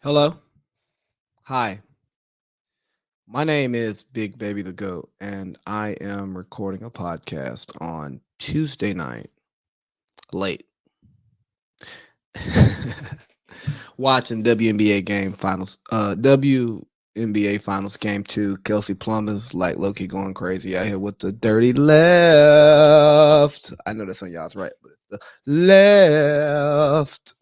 Hello. Hi. My name is Big Baby the Goat, and I am recording a podcast on Tuesday night, late, watching WNBA game finals. WNBA finals game two. Kelsey Plummer's like Loki going crazy out here with the dirty left. I know that's on y'all's right, but the left.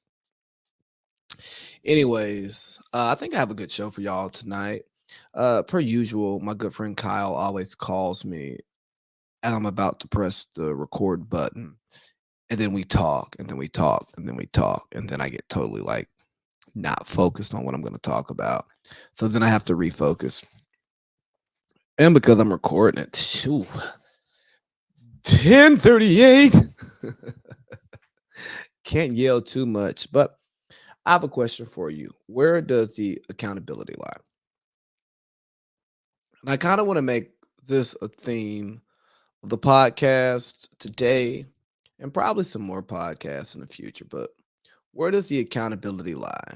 Anyways, I think I have a good show for y'all tonight. Per usual, my good friend Kyle always calls me and I'm about to press the record button. And then we talk, and then we talk, and then we talk. And then I get totally like not focused on what I'm going to talk about. So then I have to refocus. And because I'm recording it, 10:38. Can't yell too much. But I have a question for you. Where does the accountability lie? And I kind of want to make this a theme of the podcast today and probably some more podcasts in the future. But where does the accountability lie?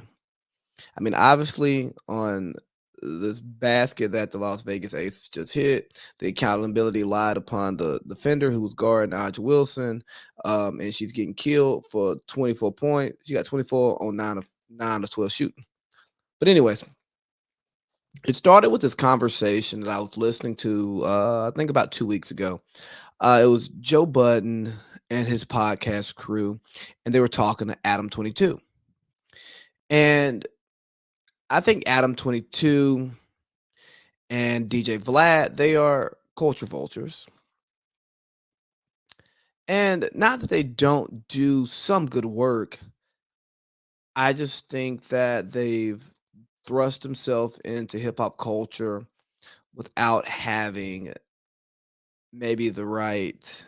I mean, obviously, on this basket that the Las Vegas Aces just hit, the accountability lied upon the defender who was guarding Aja Wilson, and she's getting killed for 24 points. She got 24 on 9 of 12 shooting. But anyways, it started with this conversation that I was listening to, I think about 2 weeks ago. It was Joe Budden and his podcast crew, and they were talking to Adam 22. And I think Adam 22 and DJ Vlad, they are culture vultures. And not that they don't do some good work, I just think that they've thrust themselves into hip hop culture without having maybe the right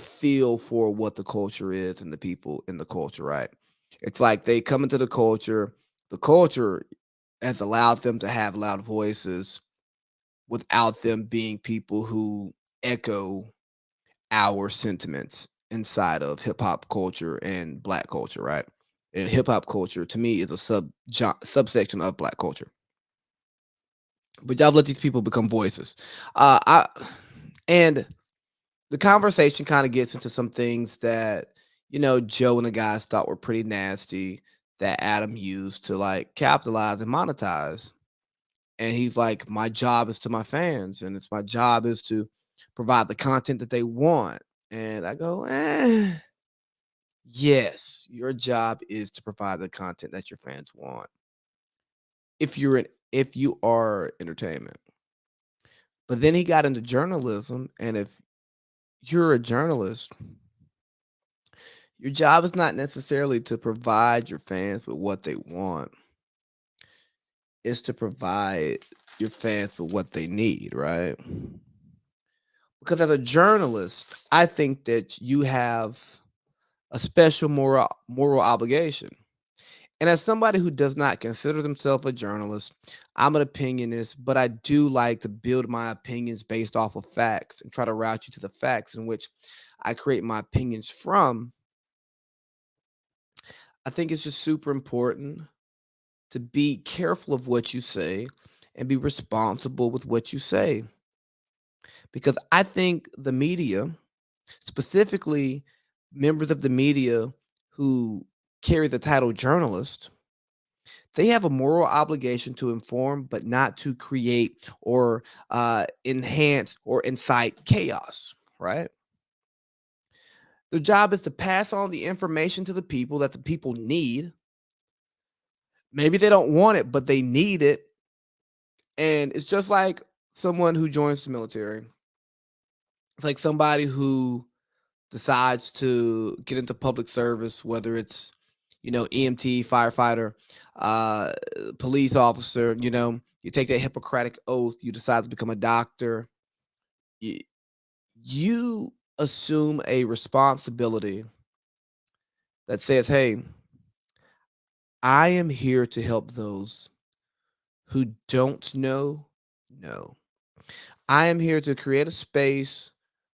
feel for what the culture is and the people in the culture, right? It's like they come into the culture has allowed them to have loud voices without them being people who echo our sentiments inside of hip hop culture and black culture, right? And hip hop culture to me is a subsection of black culture. But y'all let these people become voices. I and the conversation kind of gets into some things that Joe and the guys thought were pretty nasty that Adam used to like capitalize and monetize. And he's like, my job is to my fans, and it's my job is to provide the content that they want. And I go, yes, your job is to provide the content that your fans want. If you are entertainment. But then he got into journalism, and if you're a journalist, your job is not necessarily to provide your fans with what they want. It's to provide your fans with what they need, right? Because as a journalist, I think that you have a special moral obligation. And as somebody who does not consider themselves a journalist, I'm an opinionist, but I do like to build my opinions based off of facts and try to route you to the facts in which I create my opinions from. I think it's just super important to be careful of what you say and be responsible with what you say. Because I think the media, specifically members of the media who carry the title journalist, they have a moral obligation to inform, but not to create or enhance or incite chaos, right? Their job is to pass on the information to the people that the people need. Maybe they don't want it, but they need it. And it's just like someone who joins the military. It's like somebody who decides to get into public service, whether it's EMT, firefighter, uh, police officer. You take that Hippocratic oath. You decide to become a doctor. You, you assume a responsibility that says, "Hey, I am here to help those who don't know. I am here to create a space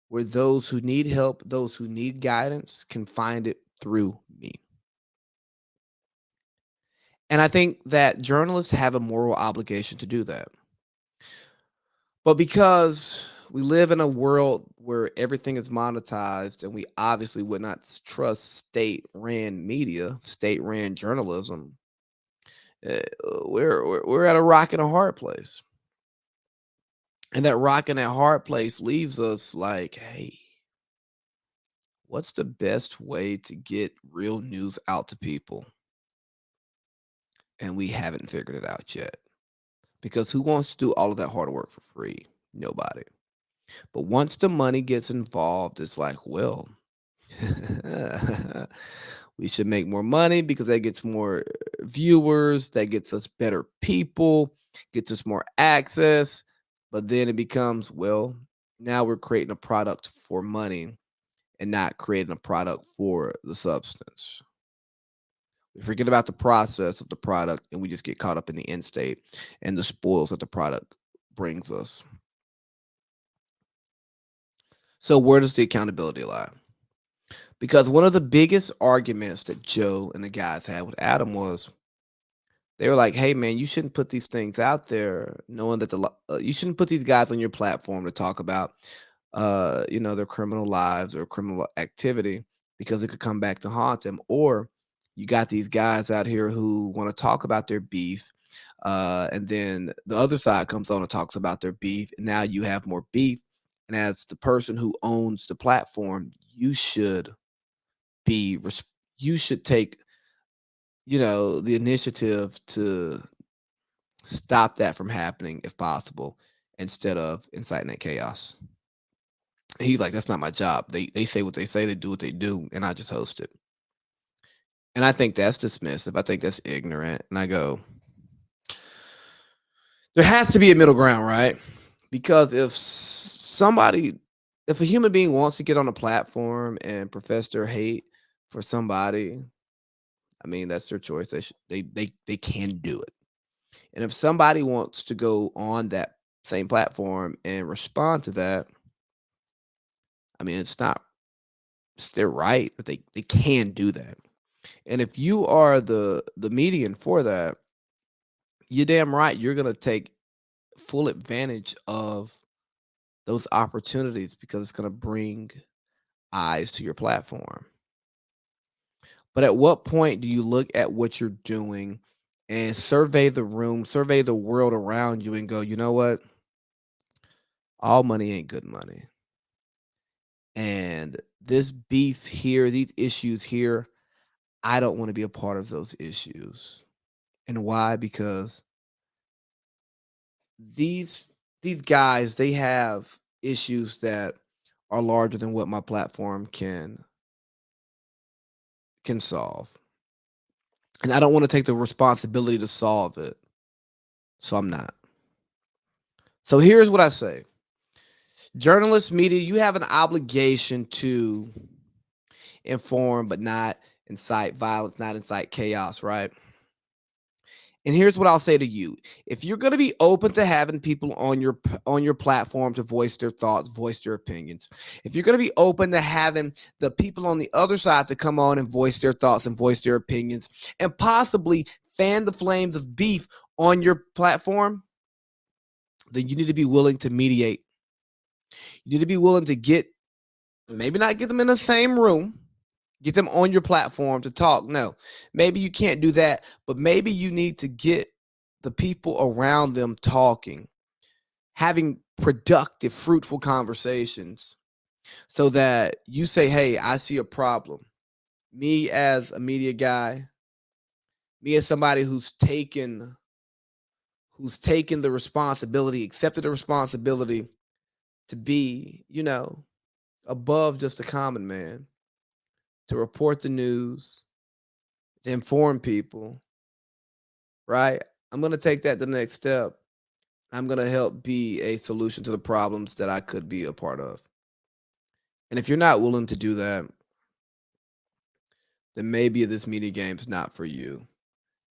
where those who need help, those who need guidance, can find it through me." And I think that journalists have a moral obligation to do that. But because we live in a world where everything is monetized and we obviously would not trust state ran media, state ran journalism, uh, we're at a rock and a hard place. And that rock and that hard place leaves us like, hey, what's the best way to get real news out to people? And we haven't figured it out yet. Because who wants to do all of that hard work for free? Nobody. But once the money gets involved, it's like, well, we should make more money because that gets more viewers, that gets us better people, gets us more access. But then it becomes, well, now we're creating a product for money and not creating a product for the substance. We forget about the process of the product and we just get caught up in the end state and the spoils that the product brings us. So, where does the accountability lie? Because one of the biggest arguments that Joe and the guys had with Adam was they were like, "Hey, man, you shouldn't put these things out there, knowing that you shouldn't put these guys on your platform to talk about, their criminal lives or criminal activity because it could come back to haunt them. Or you got these guys out here who want to talk about their beef, and then the other side comes on and talks about their beef, and now you have more beef. And as the person who owns the platform, be res- you should take the initiative to stop that from happening if possible instead of inciting that chaos." He's like, "That's not my job. They say what they say, they do what they do, and I just host it." And I think that's dismissive. I think that's ignorant. And I go, there has to be a middle ground, right? Because if a human being wants to get on a platform and profess their hate for somebody, I mean, that's their choice. They can do it. And if somebody wants to go on that same platform and respond to that, I mean, it's their right that they can do that. And if you are the median for that, you're damn right you're gonna take full advantage of those opportunities because it's gonna bring eyes to your platform. But at what point do you look at what you're doing and survey the room, survey the world around you and go, you know what? All money ain't good money. And this beef here, these issues here, I don't want to be a part of those issues. And why? Because these these guys, they have issues that are larger than what my platform can solve. And I don't want to take the responsibility to solve it. So I'm not. So here's what I say. Journalists, media, you have an obligation to inform but not incite violence, not incite chaos, right? And here's what I'll say to you. If you're going to be open to having people on your platform to voice their thoughts, voice their opinions. If you're going to be open to having the people on the other side to come on and voice their thoughts and voice their opinions and possibly fan the flames of beef on your platform, then you need to be willing to mediate. You need to be willing to maybe not get them in the same room, get them on your platform to talk. No, maybe you can't do that, but maybe you need to get the people around them talking, having productive, fruitful conversations so that you say, hey, I see a problem. Me as a media guy, me as somebody who's taken the responsibility, accepted the responsibility to be, above just a common man, to report the news, to inform people, right? I'm going to take that the next step. I'm going to help be a solution to the problems that I could be a part of. And if you're not willing to do that, then maybe this media game's not for you.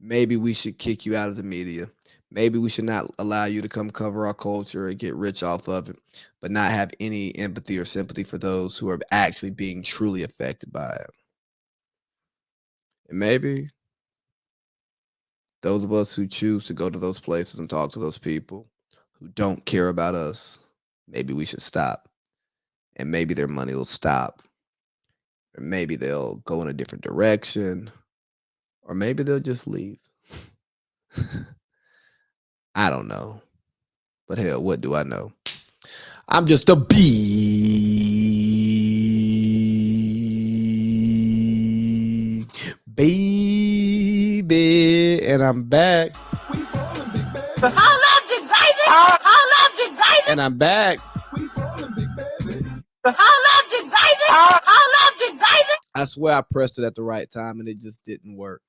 Maybe we should kick you out of the media. Maybe we should not allow you to come cover our culture and get rich off of it, but not have any empathy or sympathy for those who are actually being truly affected by it. And Those of us who choose to go to those places and talk to those people who don't care about us, maybe we should stop. And maybe their money will stop. Or maybe they'll go in a different direction. Or maybe they'll just leave. I don't know. But hell, what do I know? I'm just a big baby, and I'm back. And I'm back. I swear I pressed it at the right time and it just didn't work.